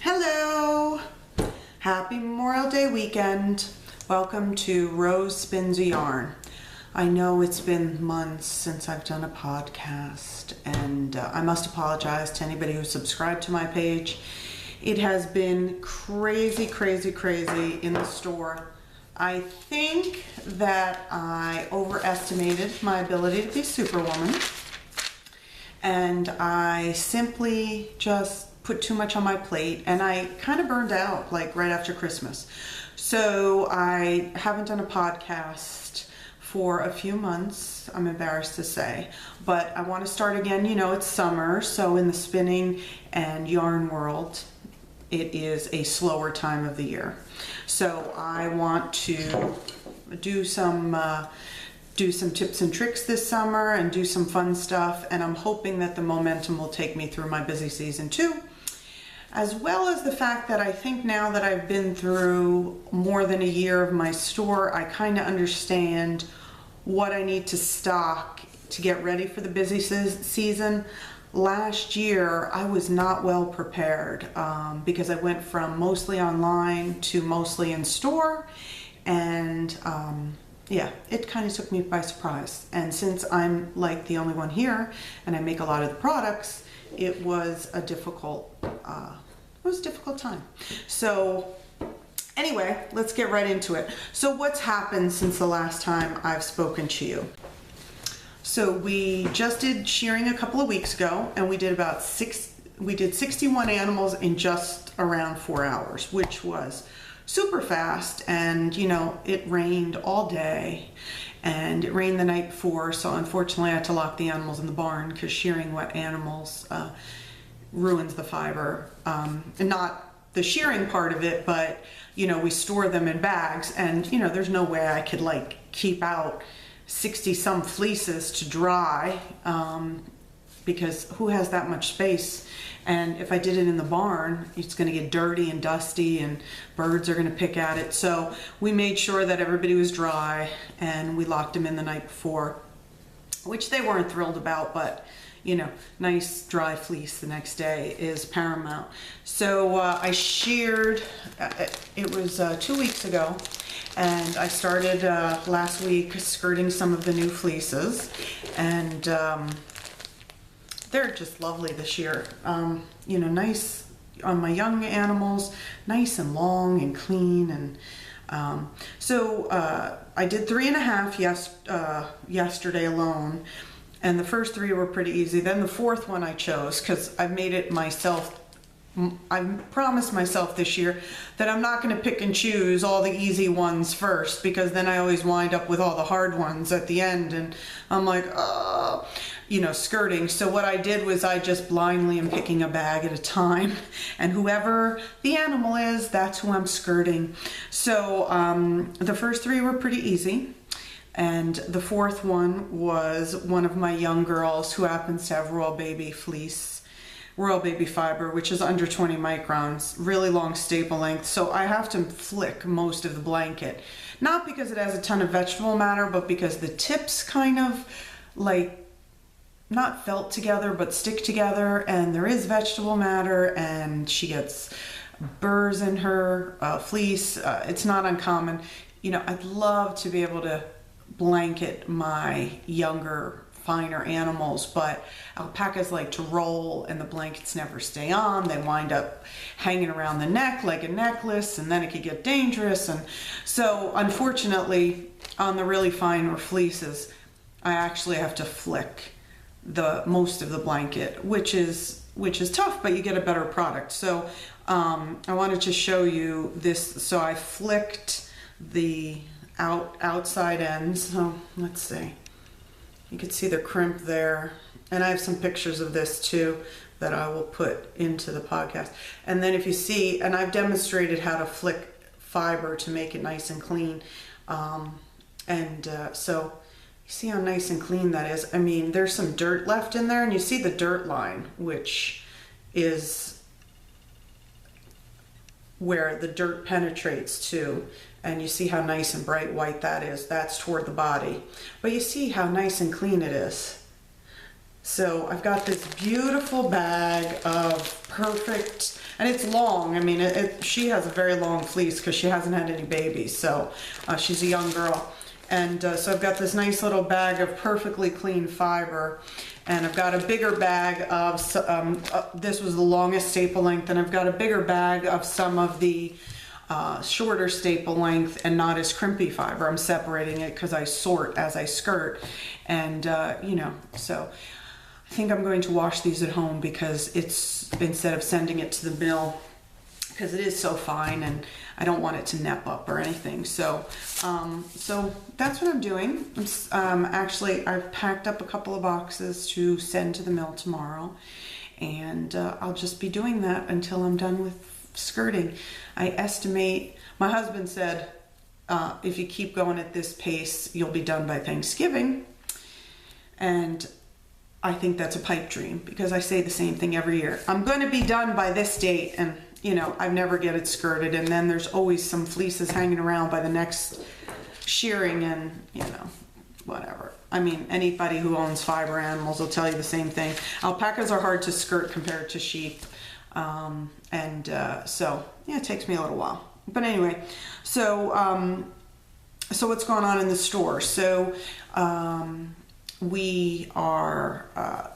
Hello! Happy Memorial Day weekend. Welcome to Rose Spins a Yarn. I know it's been months since I've done a podcast, and I must apologize to anybody who subscribed to my page. It has been crazy in the store. I think that I overestimated my ability to be Superwoman, and I simply just put too much on my plate, and I kind of burned out like right after Christmas. So I haven't done a podcast for a few months, I'm embarrassed to say, but I want to start again. You know, it's summer, so in the spinning and yarn world, it is a slower time of the year. So I want to do some tips and tricks this summer and do some fun stuff, and I'm hoping that the momentum will take me through my busy season too, as well as the fact that I think now that I've been through more than a year of my store, I kind of understand what I need to stock to get ready for the busy season. Last year I was not well prepared because I went from mostly online to mostly in store, and yeah, it kind of took me by surprise. And since I'm like the only one here and I make a lot of the products, it was a difficult time. So anyway, let's get right into it. So what's happened since the last time I've spoken to you? So we just did shearing a couple of weeks ago, and we did 61 animals in just around 4 hours, which was super fast. And you know, it rained all day and it rained the night before, so unfortunately I had to lock the animals in the barn because shearing wet animals ruins the fiber. And not the shearing part of it, but you know, we store them in bags, and you know, there's no way I could like keep out 60 some fleeces to dry, because who has that much space? And if I did it in the barn, it's going to get dirty and dusty and birds are going to pick at it. So we made sure that everybody was dry, and we locked them in the night before, which they weren't thrilled about, but you know, nice dry fleece the next day is paramount. So I sheared, it was 2 weeks ago, and I started last week skirting some of the new fleeces, and they're just lovely this year. You know, nice on my young animals, nice and long and clean. And so I did 3.5 yesterday alone, and the first 3 were pretty easy. Then the 4th one I chose because I've made it myself. I promised myself this year that I'm not going to pick and choose all the easy ones first, because then I always wind up with all the hard ones at the end, and I'm like, you know, skirting. So what I did was I just blindly am picking a bag at a time, and whoever the animal is, that's who I'm skirting. So the first 3 were pretty easy, and the 4th one was one of my young girls who happens to have royal baby fiber, which is under 20 microns, really long staple length. So I have to flick most of the blanket, not because it has a ton of vegetable matter, but because the tips kind of like not felt together but stick together, and there is vegetable matter, and she gets burrs in her fleece. It's not uncommon. You know, I'd love to be able to blanket my younger, finer animals, but alpacas like to roll, and the blankets never stay on. They wind up hanging around the neck like a necklace, and then it could get dangerous. And so unfortunately, on the really finer fleeces, I actually have to flick the most of the blanket, which is tough, but you get a better product. So I wanted to show you this. So I flicked the outside ends. So let's see. You can see the crimp there, and I have some pictures of this too that I will put into the podcast. And then if you see, and I've demonstrated how to flick fiber to make it nice and clean. So you see how nice and clean that is. I mean, there's some dirt left in there, and you see the dirt line, which is where the dirt penetrates to. And you see how nice and bright white that is. That's toward the body. But you see how nice and clean it is. So I've got this beautiful bag of perfect, and it's long. I mean, she has a very long fleece because she hasn't had any babies, so she's a young girl. And so I've got this nice little bag of perfectly clean fiber, and I've got a bigger bag of, this was the longest staple length, and I've got a bigger bag of some of the shorter staple length and not as crimpy fiber. I'm separating it because I sort as I skirt, and you know, so I think I'm going to wash these at home because it's, instead of sending it to the mill, because it is so fine and I don't want it to nip up or anything. So so that's what I'm doing. Actually, I've packed up a couple of boxes to send to the mill tomorrow, and I'll just be doing that until I'm done with skirting. I estimate, my husband said, if you keep going at this pace, you'll be done by Thanksgiving. And I think that's a pipe dream because I say the same thing every year. I'm going to be done by this date, and you know, I never get it skirted, and then there's always some fleeces hanging around by the next shearing, and you know, whatever. I mean, anybody who owns fiber animals will tell you the same thing. Alpacas are hard to skirt compared to sheep, so yeah, it takes me a little while. But anyway, so so what's going on in the store? So we are,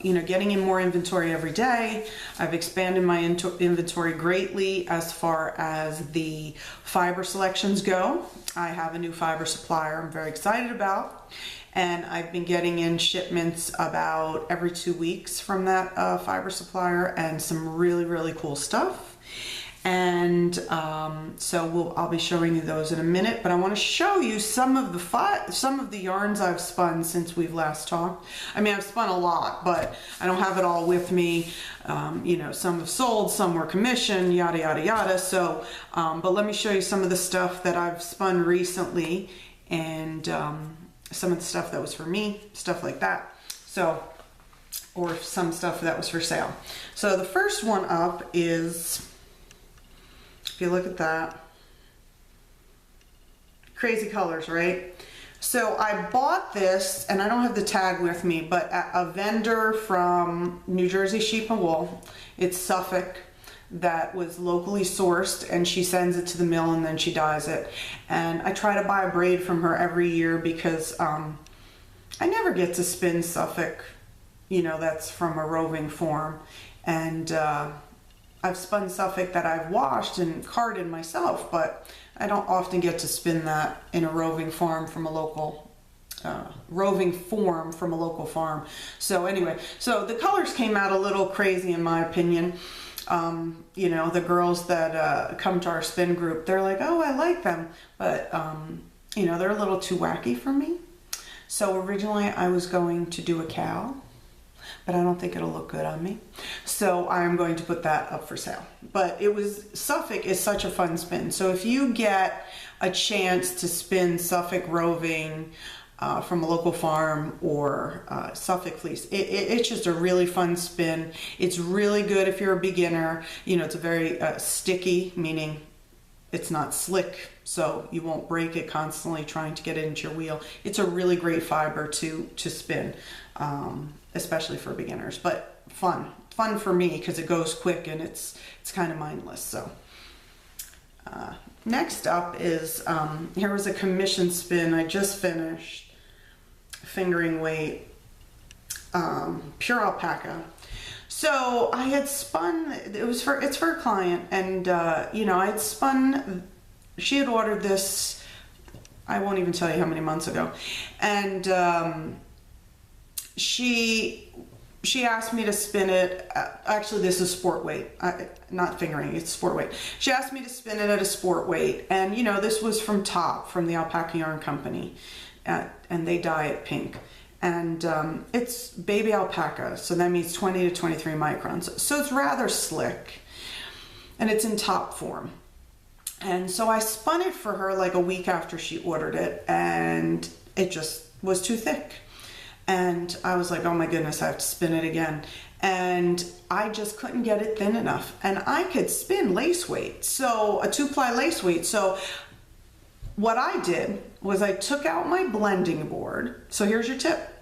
you know, getting in more inventory every day. I've expanded my inventory greatly as far as the fiber selections go. I have a new fiber supplier I'm very excited about, and I've been getting in shipments about every 2 weeks from that fiber supplier, and some really, really cool stuff. And so I'll be showing you those in a minute, but I want to show you some of the yarns I've spun since we've last talked. I mean, I've spun a lot, but I don't have it all with me. You know, some have sold, some were commissioned, yada, yada, yada. So, but let me show you some of the stuff that I've spun recently, and some of the stuff that was for me, stuff like that. So, or some stuff that was for sale. So the first one up is, if you look at that, crazy colors, right? So I bought this, and I don't have the tag with me, but a vendor from New Jersey Sheep and Wool, it's Suffolk, that was locally sourced, and she sends it to the mill and then she dyes it. And I try to buy a braid from her every year because I never get to spin Suffolk, you know, that's from a roving form. And I've spun Suffolk that I've washed and carded myself, but I don't often get to spin that in a roving farm from a local farm. So anyway, so the colors came out a little crazy in my opinion. You know, the girls that come to our spin group, they're like, oh, I like them, but you know, they're a little too wacky for me. So originally I was going to do a cow, but I don't think it'll look good on me. So I'm going to put that up for sale. But it was, Suffolk is such a fun spin. So if you get a chance to spin Suffolk roving from a local farm, or Suffolk fleece, it's just a really fun spin. It's really good if you're a beginner. You know, it's a very sticky, meaning it's not slick, so you won't break it constantly trying to get it into your wheel. It's a really great fiber to spin, especially for beginners, but fun for me because it goes quick and it's kind of mindless. So next up is, here was a commission spin I just finished, fingering weight, pure alpaca. So I had spun, it's for a client, and you know, I had spun, she had ordered this, I won't even tell you how many months ago, and she asked me to spin it, actually this is sport weight, not fingering, it's sport weight. She asked me to spin it at a sport weight, and you know, this was from Top, from the Alpaca Yarn Company, and they dye it pink. And it's baby alpaca, so that means 20 to 23 microns. So it's rather slick, and it's in top form. And so I spun it for her like a week after she ordered it, and it just was too thick. And I was like, oh my goodness, I have to spin it again. And I just couldn't get it thin enough. And I could spin lace weight, so a 2-ply lace weight. So what I did was I took out my blending board. So here's your tip.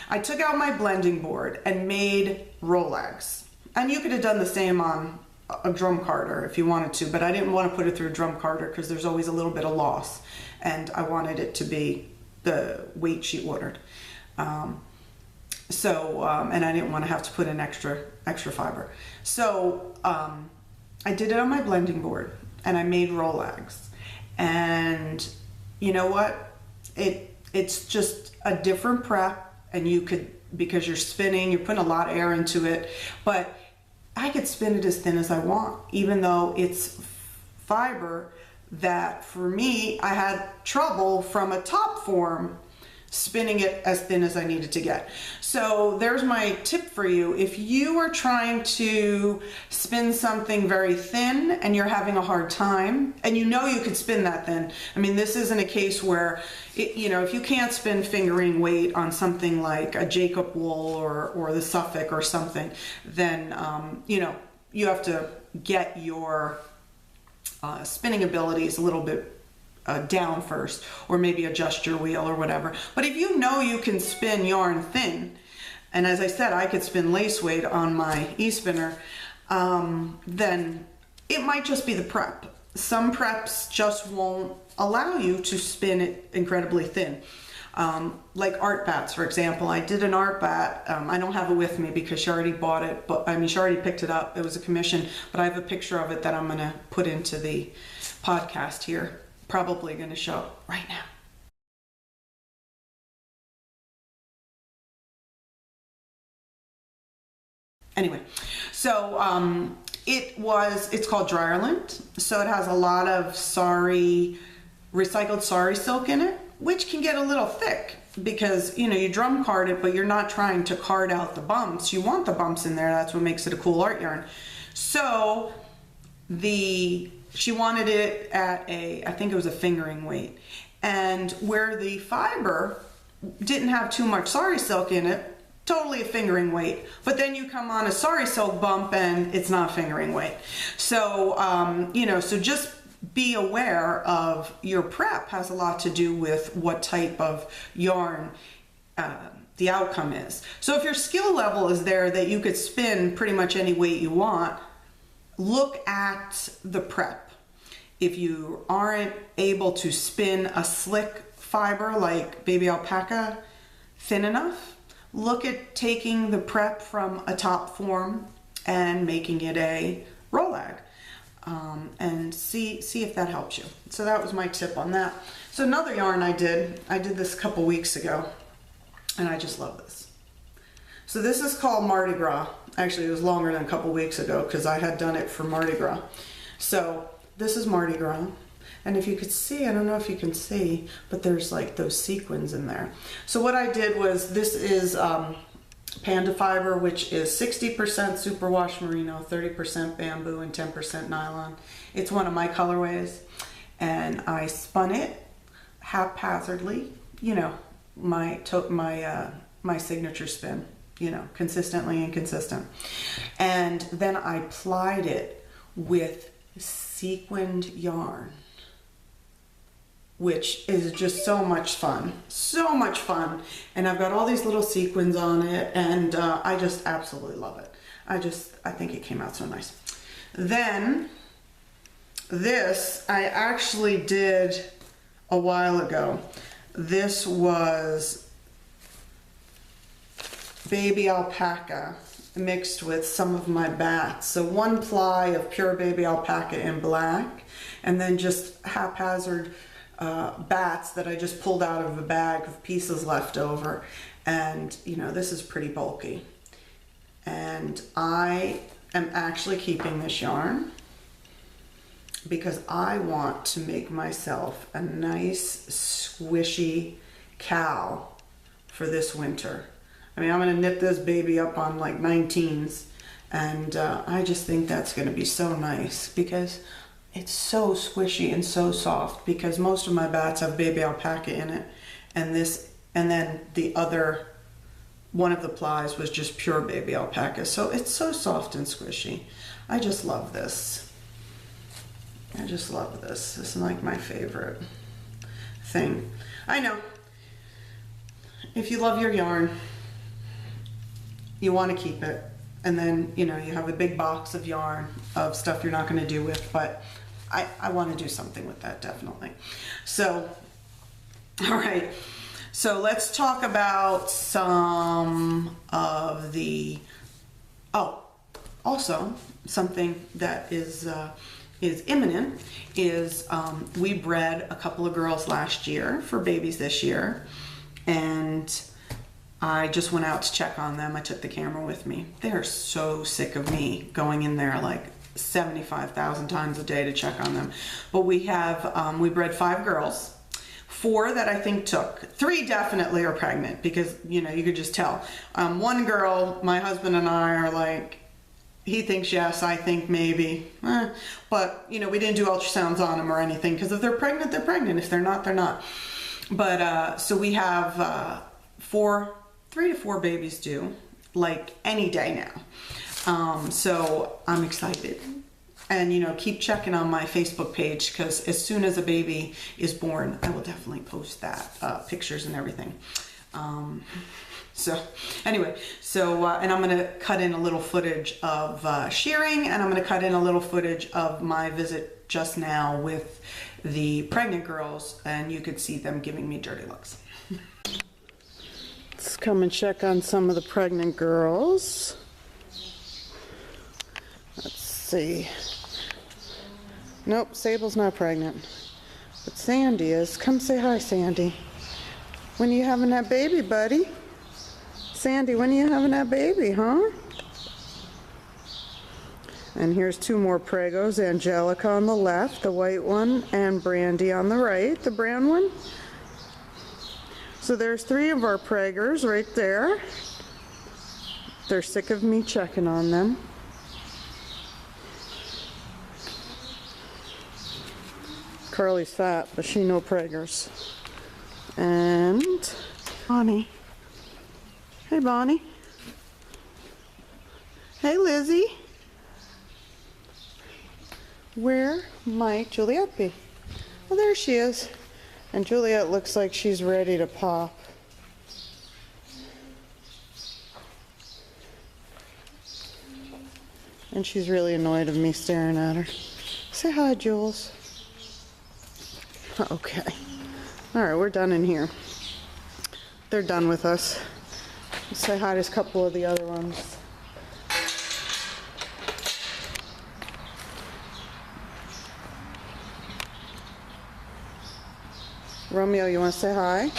I took out my blending board and made roll-legs. And you could have done the same on a drum carder if you wanted to, but I didn't want to put it through a drum carder because there's always a little bit of loss, and I wanted it to be the weight she ordered. And I didn't want to have to put in extra fiber. So I did it on my blending board and I made roll-legs. And you know what? It's just a different prep, and you could, because you're spinning, you're putting a lot of air into it, but I could spin it as thin as I want, even though it's fiber that for me, I had trouble from a top form spinning it as thin as I needed to get. So there's my tip for you. If you are trying to spin something very thin and you're having a hard time, and you know you could spin that thin, I mean, this isn't a case where, if you can't spin fingering weight on something like a Jacob wool or the Suffolk or something, then, you have to get your spinning abilities a little bit down first, or maybe adjust your wheel or whatever. But if you know you can spin yarn thin, and as I said, I could spin lace weight on my e-spinner, then it might just be the prep. Some preps just won't allow you to spin it incredibly thin. Like art bats, for example. I did an art bat. I don't have it with me because she already bought it, but she already picked it up. It was a commission, but I have a picture of it that I'm going to put into the podcast here. Probably going to show right now. Anyway, so it's called Dryerland. So it has a lot of recycled sari silk in it, which can get a little thick because, you drum card it, but you're not trying to card out the bumps. You want the bumps in there. That's what makes it a cool art yarn. So she wanted it at I think it was a fingering weight. And where the fiber didn't have too much sari silk in it, totally a fingering weight. But then you come on a sari silk bump and it's not fingering weight. So, so just be aware of your prep has a lot to do with what type of yarn the outcome is. So if your skill level is there that you could spin pretty much any weight you want, look at the prep. If you aren't able to spin a slick fiber like baby alpaca thin enough, look at taking the prep from a top form and making it a roll-leg, and see if that helps you. So that was my tip on that. So another yarn I did this a couple weeks ago, and I just love this. So this is called Mardi Gras. Actually, it was longer than a couple weeks ago because I had done it for Mardi Gras. So this is Mardi Gras. And if you could see, I don't know if you can see, but there's like those sequins in there. So what I did was, this is Panda fiber, which is 60% superwash merino, 30% bamboo, and 10% nylon. It's one of my colorways. And I spun it haphazardly, my signature spin, consistently inconsistent. And then I plied it with sequined yarn, which is just so much fun. And I've got all these little sequins on it, and I just absolutely love it. I think it came out so nice. Then this I actually did a while ago. This was baby alpaca mixed with some of my bats. So one ply of pure baby alpaca in black, and then just haphazard bats that I just pulled out of a bag of pieces left over. And this is pretty bulky. And I am actually keeping this yarn because I want to make myself a nice squishy cowl for this winter. I mean, I'm going to knit this baby up on like 19s, and I just think that's going to be so nice because it's so squishy and so soft, because most of my bats have baby alpaca in it, and then the other one of the plies was just pure baby alpaca. So it's so soft and squishy. I just love this. This is like my favorite thing. I know. If you love your yarn, you want to keep it. And then, you know, you have a big box of yarn of stuff you're not going to do with, but I want to do something with that, definitely. So, all right. So let's talk about some of the, oh, also something that is imminent is we bred a couple of girls last year for babies this year, and I just went out to check on them. I took the camera with me. They're so sick of me going in there like 75,000 times a day to check on them. But we have, we bred 5 girls. 4 that I think took. 3 definitely are pregnant because, you know, you could just tell. 1 girl, my husband and I are like, he thinks yes, I think maybe. But, you know, we didn't do ultrasounds on them or anything because if they're pregnant, they're pregnant. If they're not, they're not. But so we have 3 to 4 babies due, like any day now. So I'm excited. And, you know, keep checking on my Facebook page because as soon as a baby is born, I will definitely post that, pictures and everything. So anyway, so, and I'm going to cut in a little footage of shearing, and I'm going to cut in a little footage of my visit just now with the pregnant girls, and you could see them giving me dirty looks. Let's come and check on some of the pregnant girls. Let's see. Nope, Sable's not pregnant. But Sandy is. Come say hi, Sandy. When are you having that baby, buddy? Sandy, when are you having that baby, huh? And here's 2 more pregos. Angelica on the left, the white one, and Brandy on the right, the brown one. So there's 3 of our preggers right there. They're sick of me checking on them. Carly's fat, but she no preggers. And Bonnie. Hey, Bonnie. Hey, Lizzie. Where might Juliet be? Well, there she is. And Juliet looks like she's ready to pop. And she's really annoyed of me staring at her. Say hi, Jules. Okay. All right, we're done in here. They're done with us. Say hi to a couple of the other ones. Romeo, you want to say hi?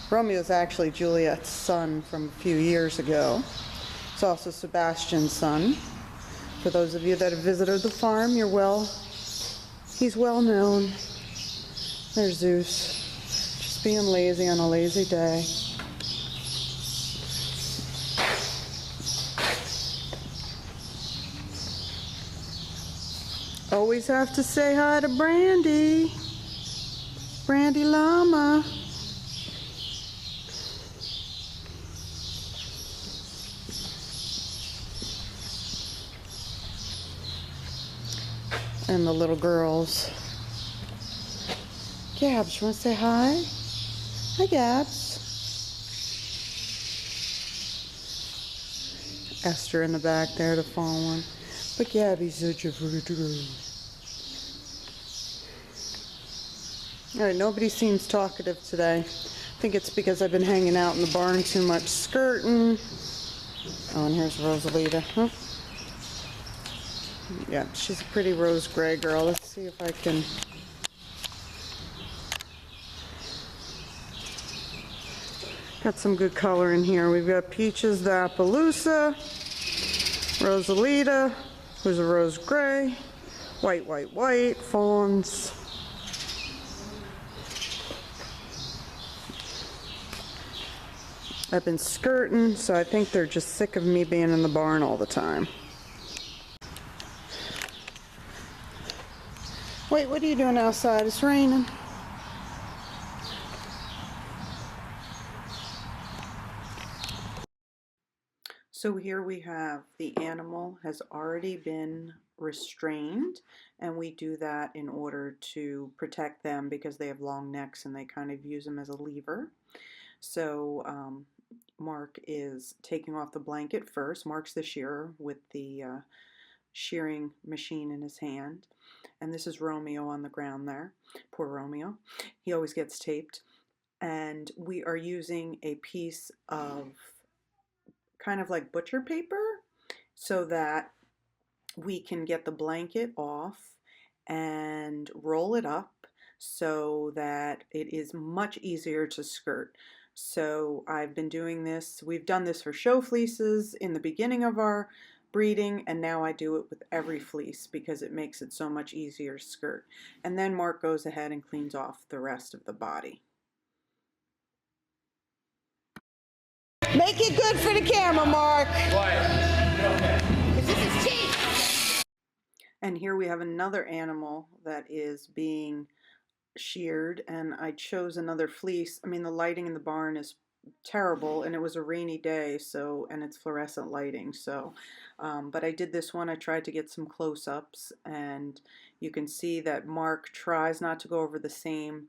Romeo's actually Juliet's son from a few years ago. It's also Sebastian's son. For those of you that have visited the farm, he's well known. There's Zeus, just being lazy on a lazy day. Always have to say hi to Brandy. Brandy Llama. And the little girls. Gabs, you want to say hi? Hi, Gabs. Esther in the back there, the fall one. But Gabby's such a pretty girl. All right, nobody seems talkative today. I think it's because I've been hanging out in the barn too much skirting. Oh, and here's Rosalita. Huh? Yeah, she's a pretty rose gray girl. Let's see if I can. Got some good color in here. We've got Peaches the Appaloosa, Rosalita, who's a rose gray, white, white, white, fawns. I've been skirting, so I think they're just sick of me being in the barn all the time. Wait, what are you doing outside? It's raining. So here we have the animal has already been restrained, and we do that in order to protect them because they have long necks and they kind of use them as a lever. So Mark is taking off the blanket first. Mark's the shearer with the shearing machine in his hand. And this is Romeo on the ground there. Poor Romeo. He always gets taped. And we are using a piece of kind of like butcher paper so that we can get the blanket off and roll it up so that it is much easier to skirt. So I've been doing this, we've done this for show fleeces in the beginning of our breeding, and now I do it with every fleece because it makes it so much easier to skirt. And then Mark goes ahead and cleans off the rest of the body. Make it good for the camera, Mark. And here we have another animal that is being sheared, and I chose another fleece. I mean, the lighting in the barn is terrible, and it was a rainy day, so, and it's fluorescent lighting, so but I did this one. I tried to get some close-ups, and you can see that Mark tries not to go over the same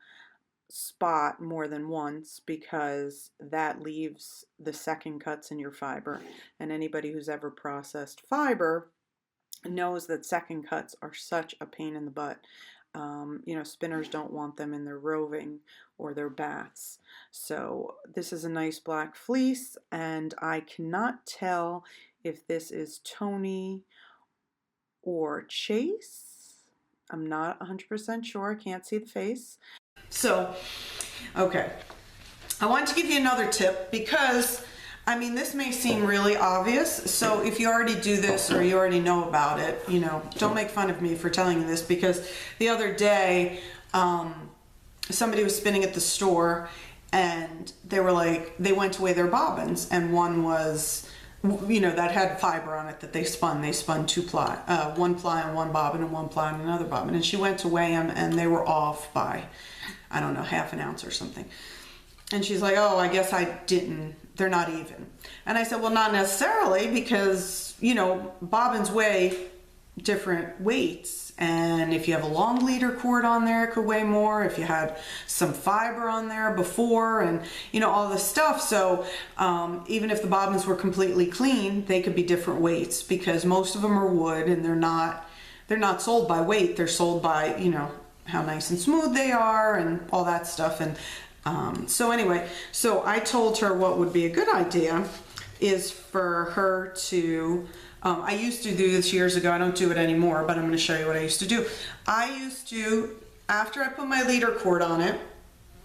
spot more than once because that leaves the second cuts in your fiber, and anybody who's ever processed fiber knows that second cuts are such a pain in the butt. You know, spinners don't want them in their roving or their bats. So this is a nice black fleece, and I cannot tell if this is Tony or Chase. I'm not 100% sure. I can't see the face. So, okay. I want to give you another tip because, I mean, this may seem really obvious, so if you already do this or you already know about it, you know, don't make fun of me for telling you this, because the other day, somebody was spinning at the store, and they were like, they went to weigh their bobbins, and one was, you know, that had fiber on it that they spun. They spun one ply on one bobbin and one ply on another bobbin, and she went to weigh them, and they were off by, I don't know, half an ounce or something. And she's like, oh, I guess they're not even. And I said, well, not necessarily, because, you know, bobbins weigh different weights. And if you have a long leader cord on there, it could weigh more. If you had some fiber on there before, and, you know, all this stuff. So even if the bobbins were completely clean, they could be different weights, because most of them are wood, and they're not sold by weight. They're sold by, you know, how nice and smooth they are and all that stuff. And so anyway, so I told her what would be a good idea is for her to, I used to do this years ago, I don't do it anymore, but I'm going to show you what I used to do. I used to, after I put my leader cord on it,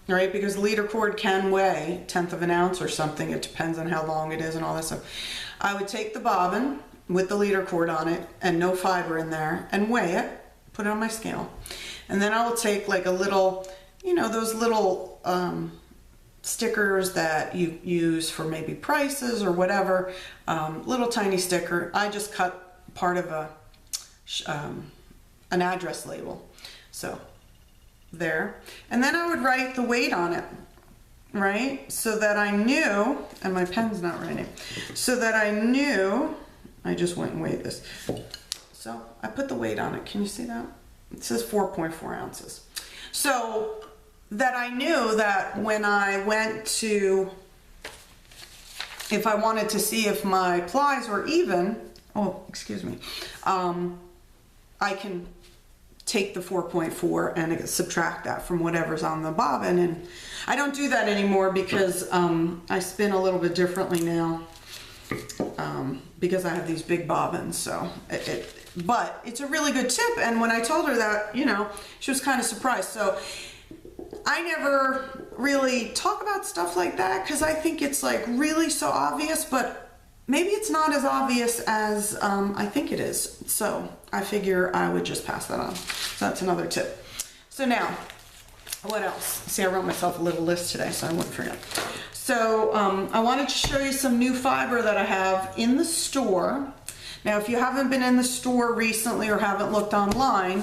right, because the leader cord can weigh 1/10 of an ounce or something, it depends on how long it is and all that stuff. I would take the bobbin with the leader cord on it and no fiber in there and weigh it, put it on my scale. And then I will take like a little, you know, those little stickers that you use for maybe prices or whatever, little tiny sticker. I just cut part of an address label. So there. And then I would write the weight on it, right? So that I knew, and my pen's not writing, so that I knew, I just went and weighed this. So I put the weight on it. Can you see that? It says 4.4 ounces. So that I knew that when I went to, if I wanted to see if my plies were even, oh, excuse me, I can take the 4.4 and subtract that from whatever's on the bobbin. And I don't do that anymore because I spin a little bit differently now because I have these big bobbins. So but it's a really good tip. And when I told her that, you know, she was kind of surprised. So I never really talk about stuff like that because I think it's like really so obvious, but maybe it's not as obvious as I think it is. So I figure I would just pass that on. So that's another tip. So now, what else? See, I wrote myself a little list today so I wouldn't forget. So I wanted to show you some new fiber that I have in the store. Now, if you haven't been in the store recently or haven't looked online,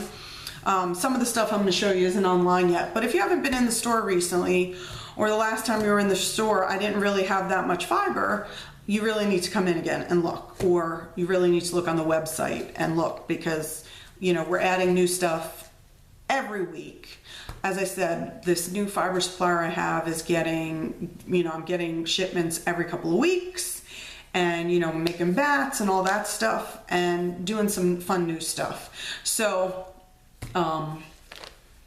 some of the stuff I'm going to show you isn't online yet, but if you haven't been in the store recently, or the last time you were in the store, I didn't really have that much fiber, you really need to come in again and look, or you really need to look on the website and look, because, you know, we're adding new stuff every week. as I said, this new fiber supplier I have is getting, I'm getting shipments every couple of weeks, and making bats and all that stuff, and doing some fun new stuff. So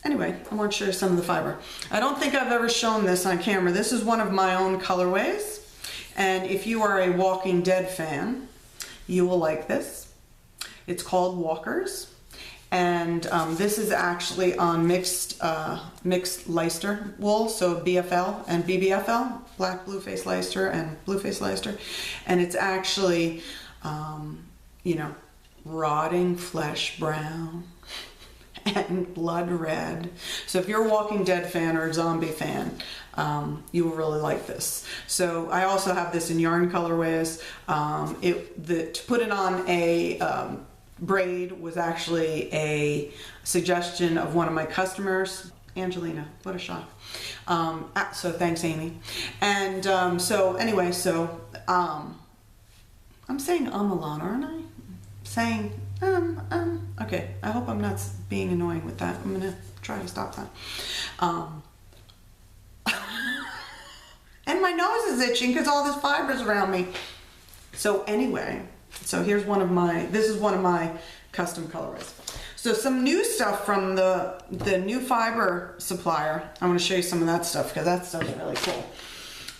anyway, I want to show you some of the fiber. I don't think I've ever shown this on camera. This is one of my own colorways, and if you are a Walking Dead fan, you will like this. It's called Walkers. And this is actually on mixed Leicester wool, so BFL and BBFL, black blueface Leicester and blueface Leicester, and it's actually, rotting flesh brown and blood red. So if you're a Walking Dead fan or a zombie fan, you will really like this. So I also have this in yarn colorways. To put it on a braid was actually a suggestion of one of my customers, Angelina. What a shock. So thanks, Amy. And I'm saying a lot, aren't I? Saying okay. I hope I'm not being annoying with that. I'm gonna try to stop that. And my nose is itching because all this fiber's around me. So anyway. So here's this is one of my custom colorways. So some new stuff from the new fiber supplier. I want to show you some of that stuff because that stuff is really cool.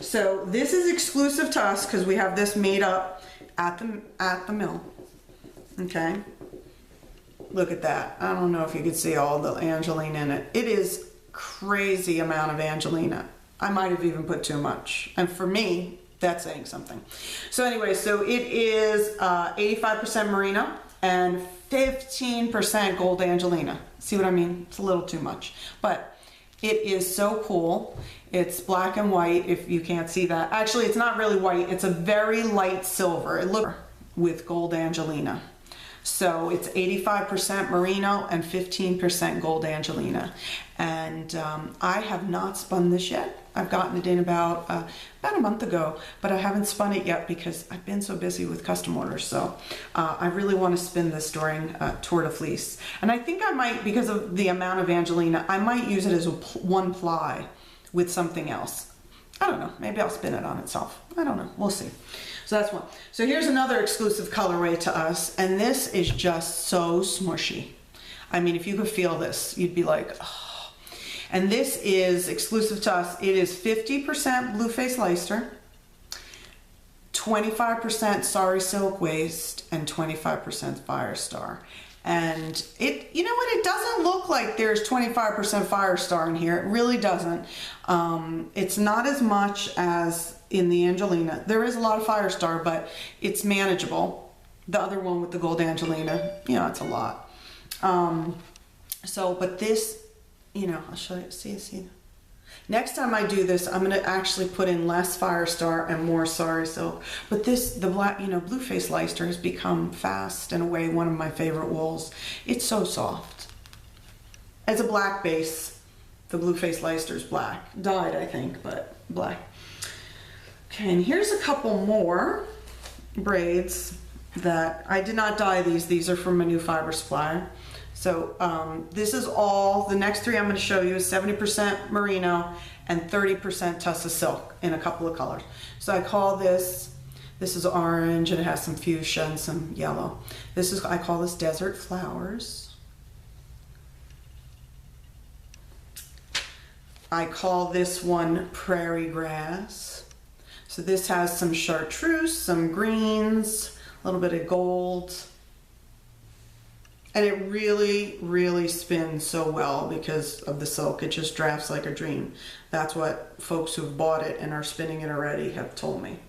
So this is exclusive to us because we have this made up at the mill. Okay. Look at that. I don't know if you can see all the Angelina in it. It is crazy amount of Angelina. I might have even put too much. And for me, that's saying something. So anyway, so it is 85% merino and 15% gold Angelina. See what I mean? It's a little too much, but it is so cool. It's black and white, if you can't see that. Actually, it's not really white. It's a very light silver. It looks with gold Angelina. So it's 85% merino and 15% gold Angelina. And I have not spun this yet. I've gotten it in about a month ago, but I haven't spun it yet because I've been so busy with custom orders. So I really want to spin this during Tour de Fleece. And I think I might, because of the amount of Angelina, I might use it as one ply with something else. I don't know. Maybe I'll spin it on itself. I don't know. We'll see. So that's one. So here's another exclusive colorway to us, and this is just so smushy. I mean, if you could feel this, you'd be like, oh. And this is exclusive to us. It is 50% blueface Leicester, 25% Sari Silk Waist, and 25% Firestar. And it, you know what, it doesn't look like there's 25% Firestar in here. It really doesn't. It's not as much as in the Angelina. There is a lot of Firestar, but it's manageable. The other one with the gold Angelina, it's a lot. But this, I'll show you, see. Next time I do this, I'm gonna actually put in less Firestar and more Sari Silk. But the black, blueface Leicester has become fast and away one of my favorite wools. It's so soft. As a black base, the blueface Leicester is black. Dyed, I think, but black. Okay, and here's a couple more braids that I did not dye these. These are from a new fiber supplier. So this is all, the next three I'm going to show you is 70% merino and 30% tussa silk in a couple of colors. So I call this is orange and it has some fuchsia and some yellow. I call this Desert Flowers. I call this one Prairie Grass. So this has some chartreuse, some greens, a little bit of gold. And it really, really spins so well because of the silk. It just drafts like a dream. That's what folks who've bought it and are spinning it already have told me.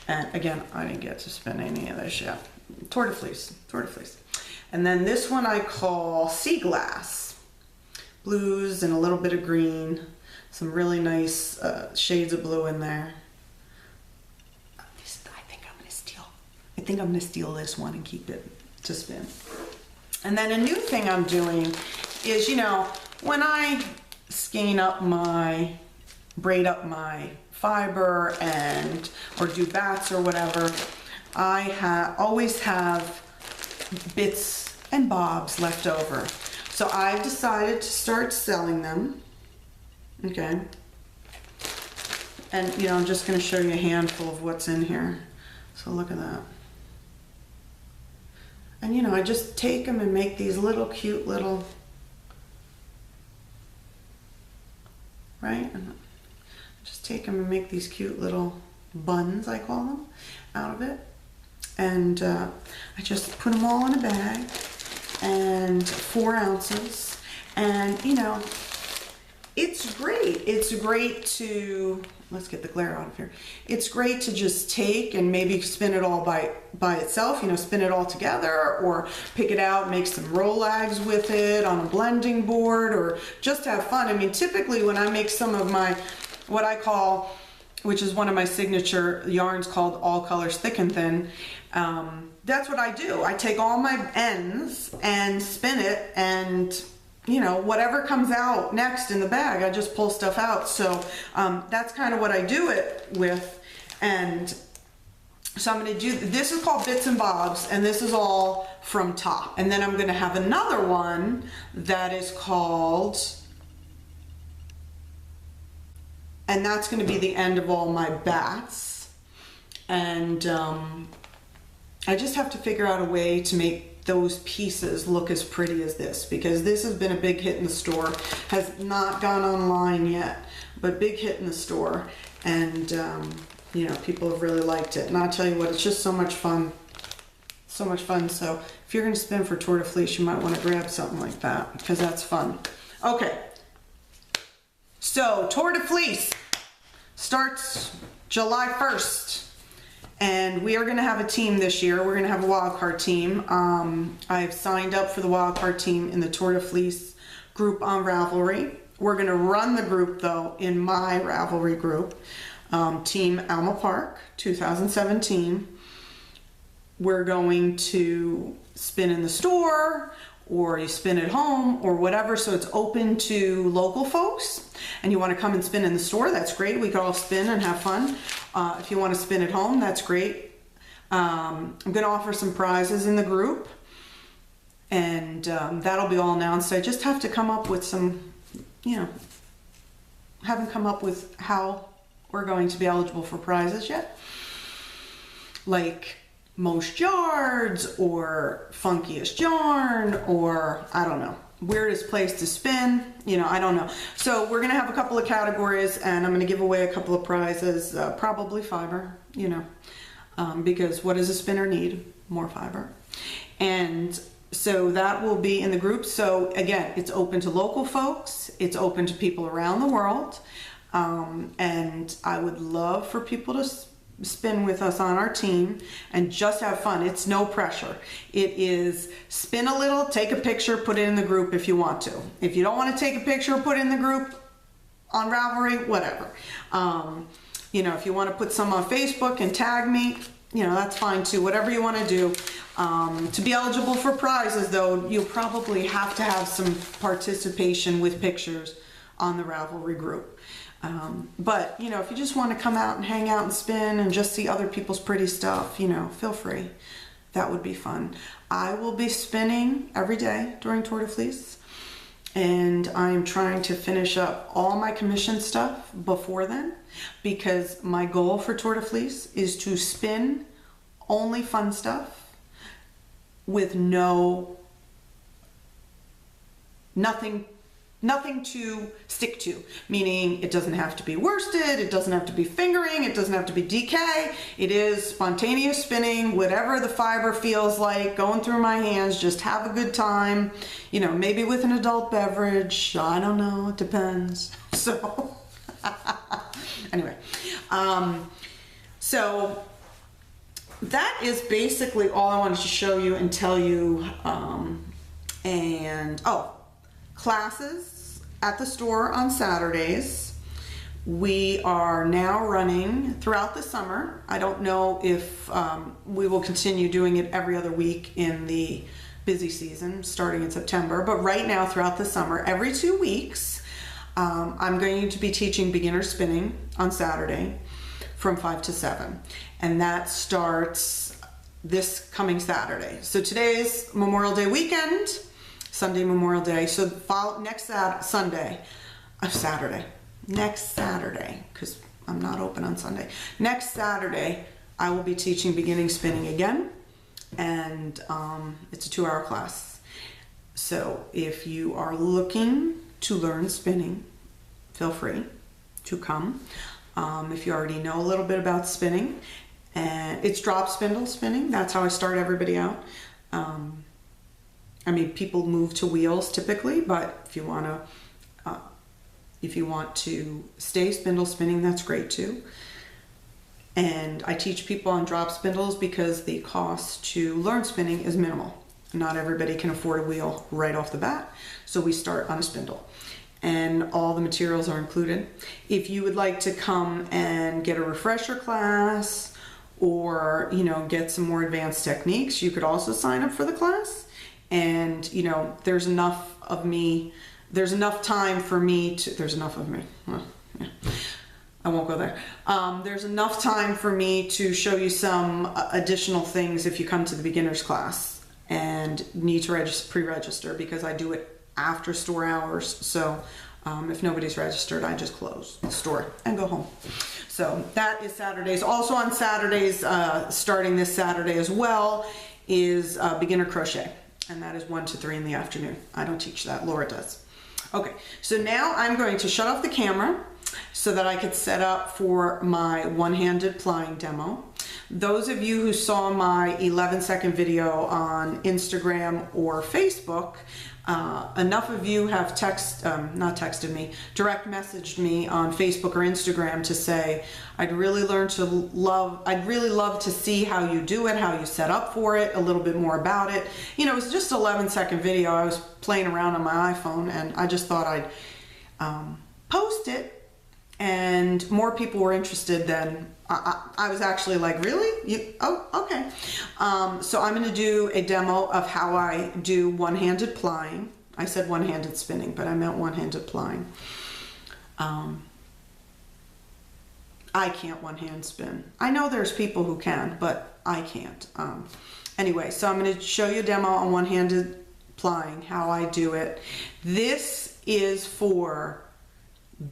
And again, I didn't get to spin any of this yet. Tour de Fleece. And then this one I call Sea Glass. Blues and a little bit of green. Some really nice shades of blue in there. I think I'm gonna steal this one and keep it to spin. And then a new thing I'm doing is, when I braid up my fiber or do bats or whatever, I always have bits and bobs left over. So I've decided to start selling them. Okay. And you know, I'm just going to show you a handful of what's in here. So look at that. And you know, I just take them and make these little cute little, right? And just take them and make these cute little buns, I call them, out of it. And I just put them all in a bag, and 4 ounces. And you know, it's great. It's great to, let's get the glare out of here. It's great to just take and maybe spin it all by itself, you know, spin it all together, or pick it out, make some Rolags with it on a blending board, or just have fun. I mean, typically when I make some of my, what I call, which is one of my signature yarns called All Colors Thick and Thin, that's what I do. I take all my ends and spin it, and you know, whatever comes out next in the bag, I just pull stuff out. So that's kind of what I do it with. And so I'm going to do, this is called Bits and Bobs, and this is all from top. And then I'm going to have another one that is called, and that's going to be the end of all my bats. And I just have to figure out a way to make those pieces look as pretty as this, because this has been a big hit in the store. Has not gone online yet, but big hit in the store. And you know, people have really liked it. And I'll tell you what, it's just so much fun. So much fun. So if you're going to spin for Tour de Fleece, you might want to grab something like that, because that's fun. Okay. So Tour de Fleece starts July 1st. And we are going to have a team this year. We're going to have a wildcard team. I've signed up for the wildcard team in the Tour de Fleece group on Ravelry. We're going to run the group, though, in my Ravelry group, Team Alma Park 2017. We're going to spin in the store, or you spin at home, or whatever. So it's open to local folks. And you want to come and spin in the store, that's great. We can all spin and have fun. If you want to spin at home, that's great. I'm going to offer some prizes in the group, and that'll be all announced. I just have to come up with some, you know, haven't come up with how we're going to be eligible for prizes yet. Like most yards, or funkiest yarn, or I don't know, weirdest place to spin, you know, I don't know. So we're gonna have a couple of categories, and I'm gonna give away a couple of prizes, probably fiber, you know, because what does a spinner need? More fiber. And so that will be in the group. So again, it's open to local folks, it's open to people around the world, and I would love for people to spin with us on our team and just have fun. It's no pressure. It is spin a little, take a picture, put it in the group if you want to. If you don't want to take a picture, put it in the group on Ravelry, whatever. You know, if you want to put some on Facebook and tag me, you know, that's fine too. Whatever you want to do. To be eligible for prizes, though, you'll probably have to have some participation with pictures on the Ravelry group. But, you know, if you just want to come out and hang out and spin and just see other people's pretty stuff, you know, feel free. That would be fun. I will be spinning every day during Tour de Fleece, and I'm trying to finish up all my commission stuff before then, because my goal for Tour de Fleece is to spin only fun stuff with nothing to stick to, meaning it doesn't have to be worsted, it doesn't have to be fingering, it doesn't have to be DK. It is spontaneous spinning, whatever the fiber feels like, going through my hands, just have a good time, you know, maybe with an adult beverage, I don't know, it depends. So, anyway, so that is basically all I wanted to show you and tell you, classes at the store on Saturdays. We are now running throughout the summer. I don't know if we will continue doing it every other week in the busy season starting in September, but right now throughout the summer, every 2 weeks, I'm going to be teaching beginner spinning on Saturday from 5 to 7, and that starts this coming Saturday. So today's Memorial Day weekend, Sunday, Memorial Day. So next Saturday, because I'm not open on Sunday. Next Saturday, I will be teaching beginning spinning again, and it's a 2-hour class. So if you are looking to learn spinning, feel free to come. If you already know a little bit about spinning, and it's drop spindle spinning, that's how I start everybody out. I mean, people move to wheels typically, but if you want to stay spindle spinning, that's great too. And I teach people on drop spindles because the cost to learn spinning is minimal. Not everybody can afford a wheel right off the bat, so we start on a spindle. And all the materials are included. If you would like to come and get a refresher class or, get some more advanced techniques, you could also sign up for the class. And, there's enough of me, there's enough time for me to, there's enough of me. Well, yeah. I won't go there. There's enough time for me to show you some additional things if you come to the beginner's class and need to pre-register, because I do it after store hours. So if nobody's registered, I just close the store and go home. So that is Saturdays. Also on Saturdays, starting this Saturday as well, is beginner crochet. And that is 1 to 3 in the afternoon. I don't teach that, Laura does. Okay, so now I'm going to shut off the camera so that I could set up for my one-handed plying demo. Those of you who saw my 11-second video on Instagram or Facebook, enough of you have direct messaged me on Facebook or Instagram to say, I'd really love to see how you do it, how you set up for it, a little bit more about it. It was just an 11-second video. I was playing around on my iPhone, and I just thought I'd post it, and more people were interested than I was actually like, really? Oh, okay. So I'm going to do a demo of how I do one-handed plying. I said one-handed spinning, but I meant one-handed plying. I can't one-hand spin. I know there's people who can, but I can't. Anyway, so I'm going to show you a demo on one-handed plying, how I do it. This is for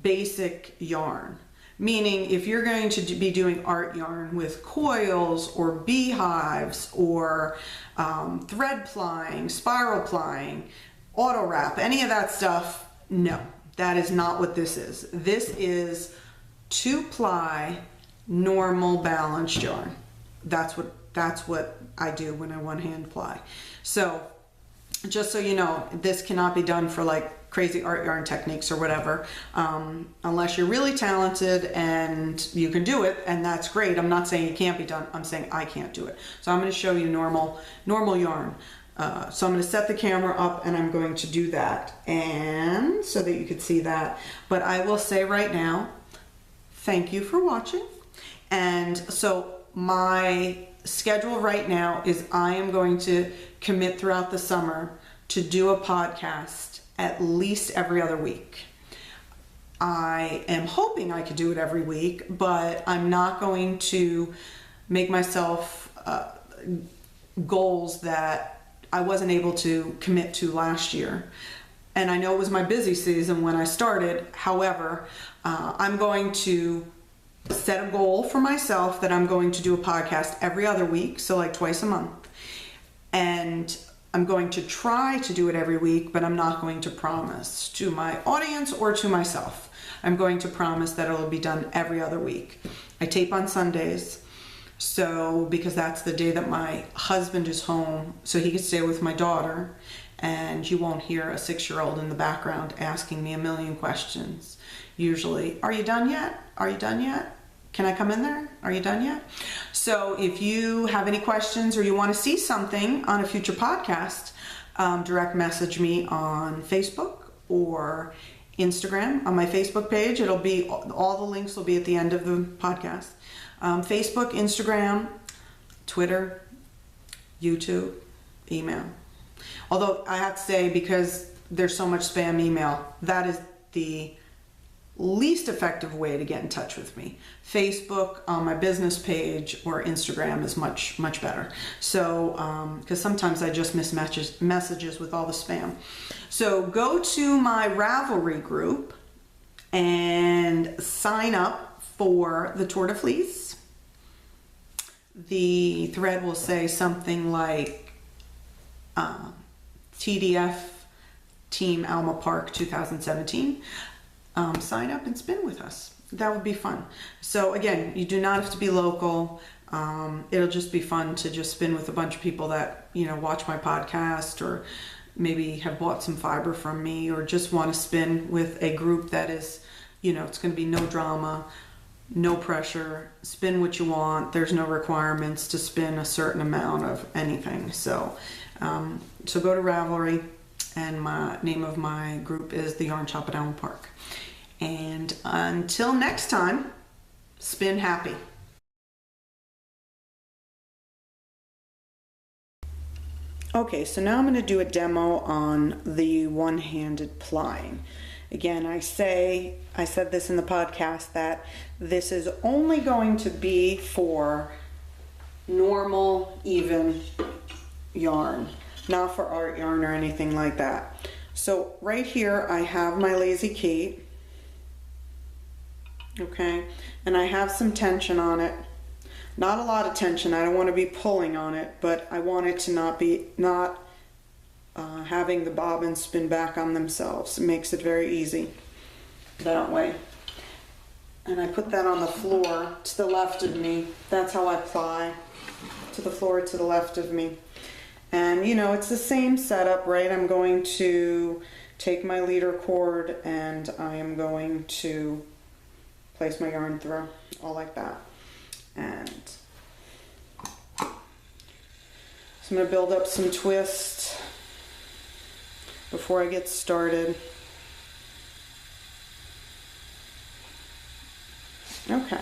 basic yarn. Meaning, if you're going to be doing art yarn with coils or beehives or thread plying, spiral plying, auto wrap, any of that stuff, no, that is not what this is. This is 2-ply normal balanced yarn. That's what I do when I one-hand ply. So just so you know, this cannot be done for like crazy art yarn techniques or whatever, unless you're really talented and you can do it, and that's great. I'm not saying it can't be done. I'm saying I can't do it. So I'm going to show you normal yarn. So I'm going to set the camera up and I'm going to do that, and so that you could see that. But I will say right now, thank you for watching. And so my schedule right now is I am going to commit throughout the summer to do a podcast at least every other week. I am hoping I could do it every week, but I'm not going to make myself goals that I wasn't able to commit to last year. And I know it was my busy season when I started. However, I'm going to set a goal for myself that I'm going to do a podcast every other week, so like twice a month. And I'm going to try to do it every week, but I'm not going to promise to my audience or to myself. I'm going to promise that it'll be done every other week. I tape on Sundays, so because that's the day that my husband is home, so he can stay with my daughter, and you won't hear a 6-year-old in the background asking me a million questions. Usually, are you done yet? Are you done yet? Can I come in there? Are you done yet? So if you have any questions or you want to see something on a future podcast, direct message me on Facebook or Instagram. On my Facebook page, it'll be, all the links will be at the end of the podcast. Facebook, Instagram, Twitter, YouTube, email. Although I have to say, because there's so much spam email, that is the least effective way to get in touch with me. Facebook on my business page or Instagram is much better. So, because sometimes I just miss messages with all the spam. So go to my Ravelry group and sign up for the Tour de Fleece. The thread will say something like TDF Team Alma Park 2017. Sign up and spin with us. That would be fun. So again, you do not have to be local. It'll just be fun to just spin with a bunch of people that, you know, watch my podcast or maybe have bought some fiber from me or just want to spin with a group that is, you know, it's going to be no drama, no pressure, spin what you want. There's no requirements to spin a certain amount of anything. So, so go to Ravelry, and my name of my group is the Yarn Shop at Alma Park. And until next time, spin happy. Okay, so now I'm going to do a demo on the one-handed plying. Again, I said this in the podcast that this is only going to be for normal, even yarn, not for art yarn or anything like that. So right here I have my Lazy Kate, okay, and I have some tension on it. Not a lot of tension. I don't want to be pulling on it, but I want it to not having the bobbins spin back on themselves. It makes it very easy that way. And I put that on the floor to the left of me. That's how I ply, to the floor to the left of me. And you know, it's the same setup, right? I'm going to take my leader cord and I am going to place my yarn through, all like that. And so I'm going to build up some twist before I get started. Okay,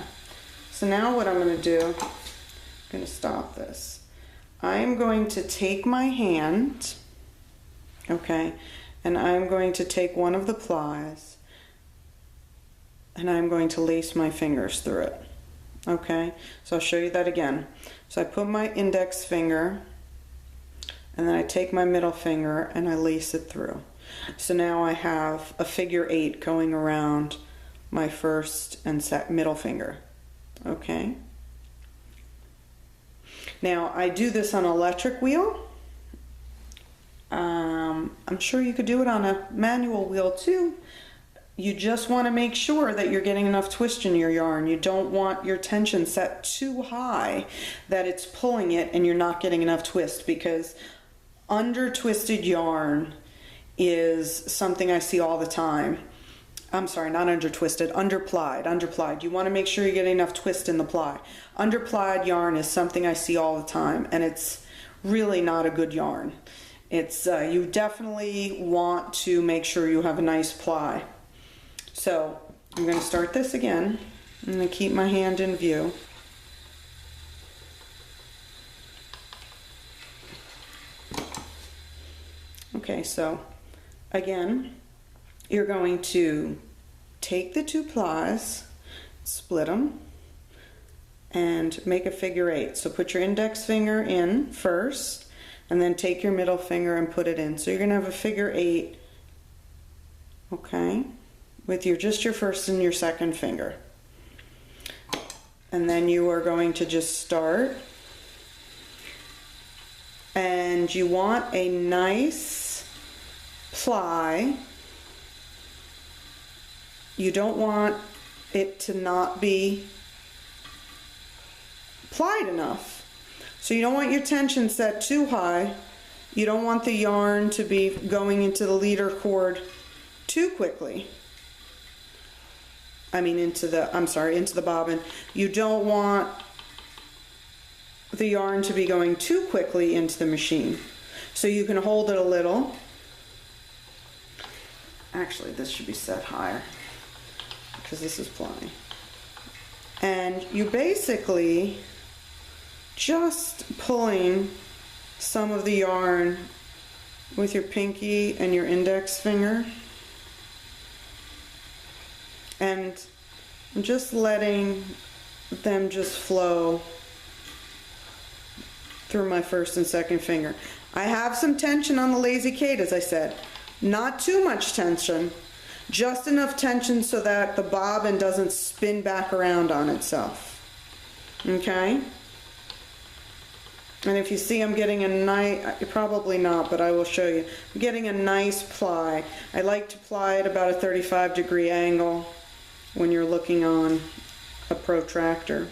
so now what I'm going to do, I'm going to stop this. I am going to take my hand, okay, and I'm going to take one of the plies and I'm going to lace my fingers through it. Okay, so I'll show you that again. So I put my index finger and then I take my middle finger and I lace it through. So now I have a figure 8 going around my first and middle finger. Okay. Now I do this on an electric wheel. I'm sure you could do it on a manual wheel too. You just want to make sure that you're getting enough twist in your yarn. You don't want your tension set too high that it's pulling it and you're not getting enough twist, because under twisted yarn is something I see all the time. I'm sorry, not under twisted, underplied. You want to make sure you get enough twist in the ply. Underplied yarn is something I see all the time, and it's really not a good yarn. It's you definitely want to make sure you have a nice ply. So I'm going to start this again. I'm going to keep my hand in view. Okay, so again, you're going to take the 2 plies, split them, and make a figure 8. So put your index finger in first, and then take your middle finger and put it in. So you're going to have a figure 8, okay, with just your first and your second finger. And then you are going to just start, and you want a nice ply. You don't want it to not be plied enough. So you don't want your tension set too high. You don't want the yarn to be going into the leader cord too quickly. Into the bobbin. You don't want the yarn to be going too quickly into the machine. So you can hold it a little. Actually, this should be set higher because this is plying. And you basically just pulling some of the yarn with your pinky and your index finger And I'm just letting them just flow through my first and second finger. I have some tension on the Lazy Kate, as I said. Not too much tension, just enough tension so that the bobbin doesn't spin back around on itself. Okay? And if you see I'm getting a nice, probably not, but I will show you. I'm getting a nice ply. I like to ply at about a 35-degree angle when you're looking on a protractor.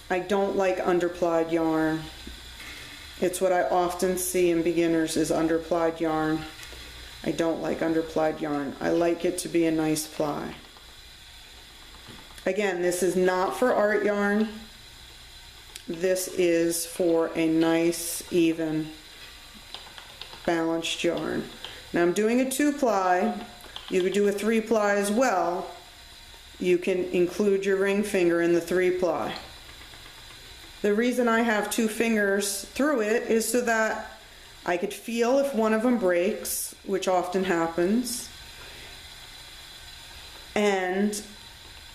I don't like underplied yarn. It's what I often see in beginners is underplied yarn. I don't like underplied yarn. I like it to be a nice ply. Again, this is not for art yarn. This is for a nice, even, balanced yarn. Now I'm doing a 2-ply. You could do a 3-ply as well. You can include your ring finger in the 3-ply. The reason I have 2 fingers through it is so that I could feel if one of them breaks, which often happens, and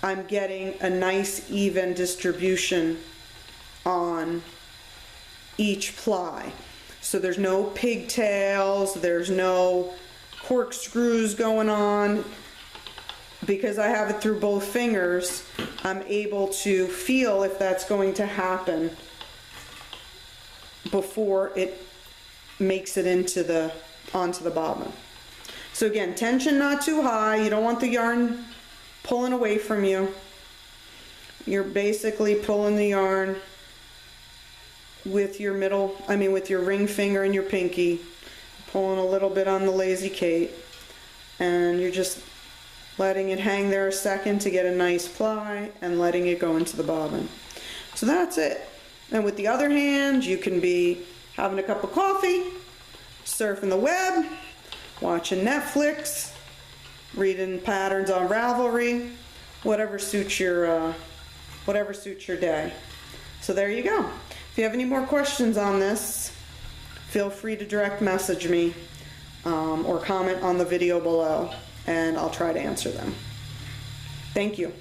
I'm getting a nice even distribution on each ply. So there's no pigtails, there's no corkscrews going on. Because I have it through both fingers, I'm able to feel if that's going to happen before it makes it onto the bobbin. So again, tension not too high. You don't want the yarn pulling away from you. You're basically pulling the yarn with your with your ring finger and your pinky, pulling a little bit on the Lazy Kate, and you're just letting it hang there a second to get a nice ply and letting it go into the bobbin. So that's it. And with the other hand, you can be having a cup of coffee, surfing the web, watching Netflix, reading patterns on Ravelry, whatever suits your day. So there you go. If you have any more questions on this, feel free to direct message me or comment on the video below, and I'll try to answer them. Thank you.